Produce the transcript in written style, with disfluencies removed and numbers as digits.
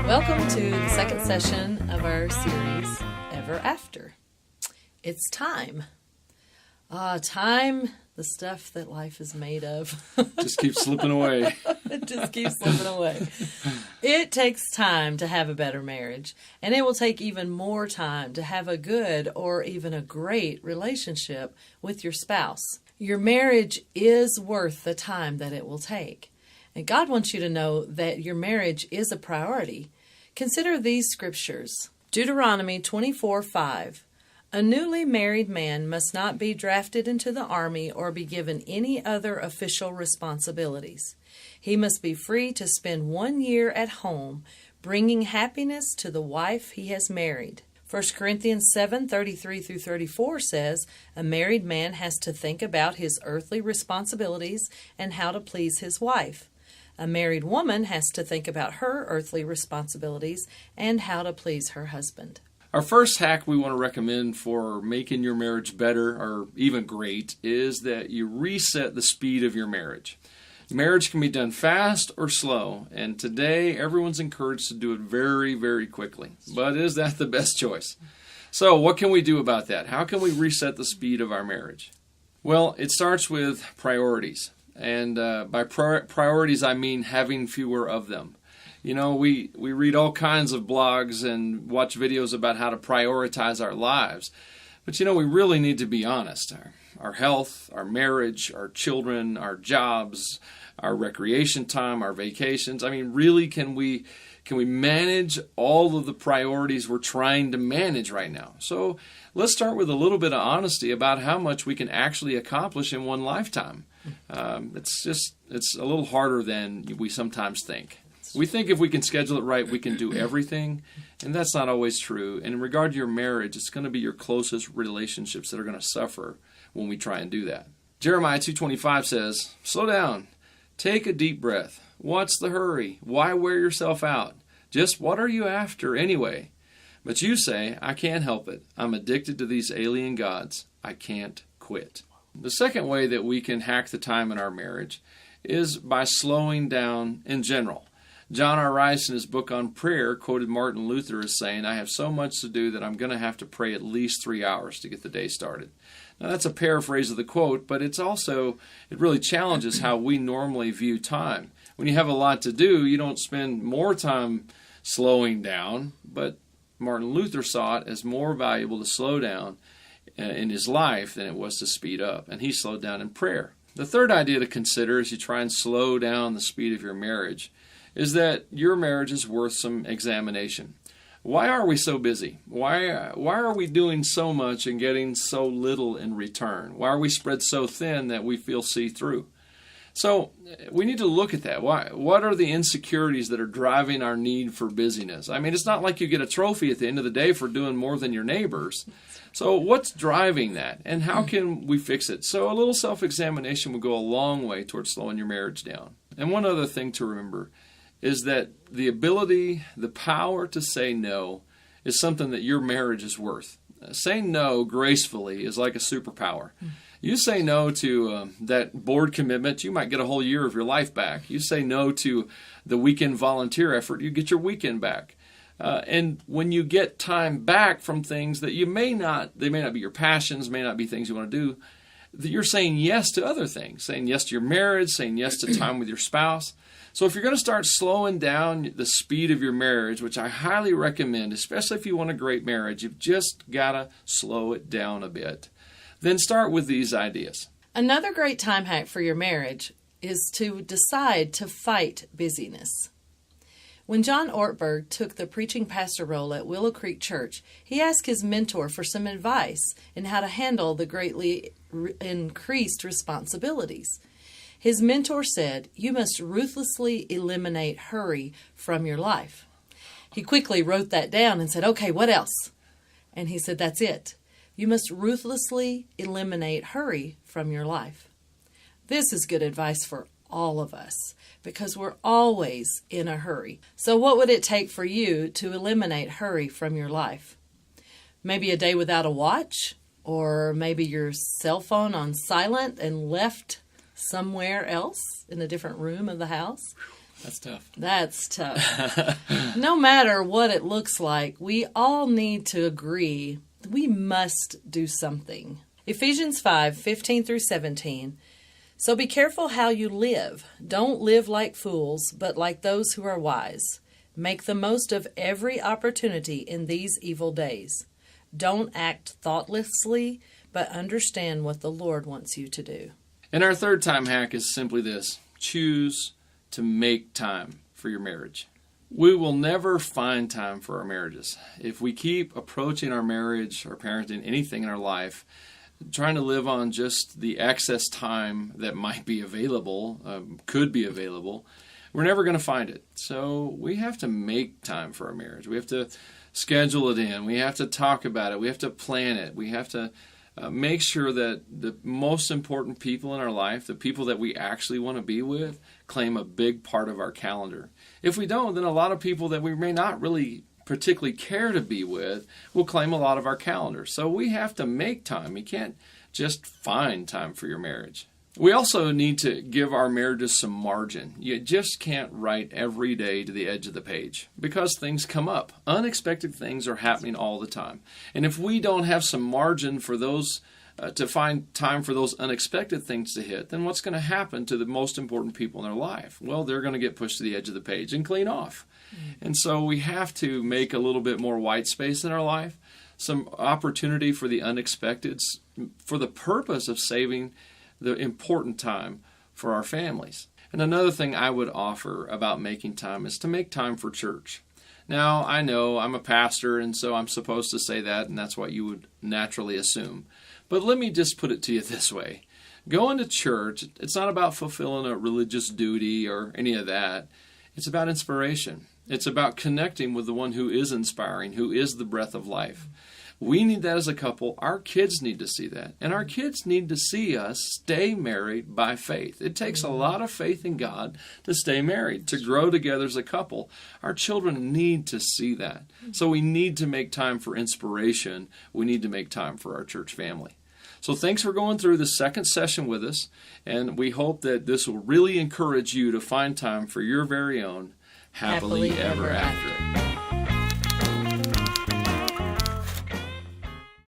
Welcome to the second session of our series, Ever After. It's time. Time, the stuff that life is made of. Just keeps slipping away. It just keeps slipping away. It takes time to have a better marriage, and it will take even more time to have a good or even a great relationship with your spouse. Your marriage is worth the time that it will take. And God wants you to know that your marriage is a priority. Consider these scriptures. Deuteronomy 24:5. A newly married man must not be drafted into the army or be given any other official responsibilities. He must be free to spend 1 year at home, bringing happiness to the wife he has married. 1 Corinthians 7:33-34 says, a married man has to think about his earthly responsibilities and how to please his wife. A married woman has to think about her earthly responsibilities and how to please her husband. Our first hack we want to recommend for making your marriage better or even great is that you reset the speed of your marriage. Marriage can be done fast or slow, and today everyone's encouraged to do it very, very quickly. But is that the best choice? So what can we do about that? How can we reset the speed of our marriage? Well, it starts with priorities. And by priorities, I mean having fewer of them. You know, we read all kinds of blogs and watch videos about how to prioritize our lives. But, you know, we really need to be honest. Our health, our marriage, our children, our jobs, our recreation time, our vacations. I mean, really, can we manage all of the priorities we're trying to manage right now? So let's start with a little bit of honesty about how much we can actually accomplish in one lifetime. It's a little harder than we sometimes think. We think if we can schedule it right, we can do everything, and that's not always true. And in regard to your marriage, it's going to be your closest relationships that are going to suffer when we try and do that. Jeremiah 2:25 says, slow down, take a deep breath. What's the hurry? Why wear yourself out? Just what are you after anyway? But you say, I can't help it. I'm addicted to these alien gods. I can't quit. The second way that we can hack the time in our marriage is by slowing down in general. John R. Rice, in his book on prayer, quoted Martin Luther as saying, I have so much to do that I'm going to have to pray at least 3 hours to get the day started. Now, that's a paraphrase of the quote, but it really challenges how we normally view time. When you have a lot to do, you don't spend more time slowing down, but Martin Luther saw it as more valuable to slow down in his life than it was to speed up, and he slowed down in prayer. The third idea to consider as you try and slow down the speed of your marriage is that your marriage is worth some examination. Why are we so busy? Why are we doing so much and getting so little in return? Why are we spread so thin that we feel see-through? So we need to look at that. What are the insecurities that are driving our need for busyness? I mean, it's not like you get a trophy at the end of the day for doing more than your neighbors. So what's driving that, and how can we fix it? So a little self-examination will go a long way towards slowing your marriage down. And one other thing to remember is that the ability, the power to say no is something that your marriage is worth. Saying no gracefully is like a superpower. You say no to that board commitment, you might get a whole year of your life back. You say no to the weekend volunteer effort, you get your weekend back. And when you get time back from things that they may not be your passions, may not be things you want to do, that you're saying yes to other things, saying yes to your marriage, saying yes to time with your spouse. So if you're going to start slowing down the speed of your marriage, which I highly recommend, especially if you want a great marriage, you've just got to slow it down a bit. Then start with these ideas. Another great time hack for your marriage is to decide to fight busyness. When John Ortberg took the preaching pastor role at Willow Creek Church, he asked his mentor for some advice in how to handle the greatly increased responsibilities. His mentor said, you must ruthlessly eliminate hurry from your life. He quickly wrote that down and said, okay, what else? And he said, that's it. You must ruthlessly eliminate hurry from your life. This is good advice for all of us because we're always in a hurry. So what would it take for you to eliminate hurry from your life? Maybe a day without a watch, or maybe your cell phone on silent and left somewhere else in a different room of the house. That's tough. That's tough. No matter what it looks like, we all need to agree we must do something. Ephesians 5:15-17. So be careful how you live. Don't live like fools, but like those who are wise. Make the most of every opportunity in these evil days. Don't act thoughtlessly, but understand what the Lord wants you to do. And our third time hack is simply this: choose to make time for your marriage. We will never find time for our marriages. If we keep approaching our marriage, our parenting, anything in our life, trying to live on just the excess time that might be available, could be available, we're never going to find it. So we have to make time for our marriage. We have to schedule it in. We have to talk about it. We have to plan it. We have to make sure that the most important people in our life, the people that we actually want to be with, claim a big part of our calendar. If we don't, then a lot of people that we may not really particularly care to be with will claim a lot of our calendar. So we have to make time. You can't just find time for your marriage. We also need to give our marriages some margin. You just can't write every day to the edge of the page because things come up. Unexpected things are happening all the time. And if we don't have some margin for those, to find time for those unexpected things to hit, then what's going to happen to the most important people in their life? Well, they're going to get pushed to the edge of the page and clean off. And so we have to make a little bit more white space in our life, some opportunity for the unexpected, for the purpose of saving the important time for our families. And another thing I would offer about making time is to make time for church. Now, I know I'm a pastor, and so I'm supposed to say that, and that's what you would naturally assume. But let me just put it to you this way. Going to church, it's not about fulfilling a religious duty or any of that. It's about inspiration. It's about connecting with the one who is inspiring, who is the breath of life. We need that as a couple. Our kids need to see that. And our kids need to see us stay married by faith. It takes a lot of faith in God to stay married, to grow together as a couple. Our children need to see that. So we need to make time for inspiration. We need to make time for our church family. So thanks for going through the second session with us. And we hope that this will really encourage you to find time for your very own happily ever after.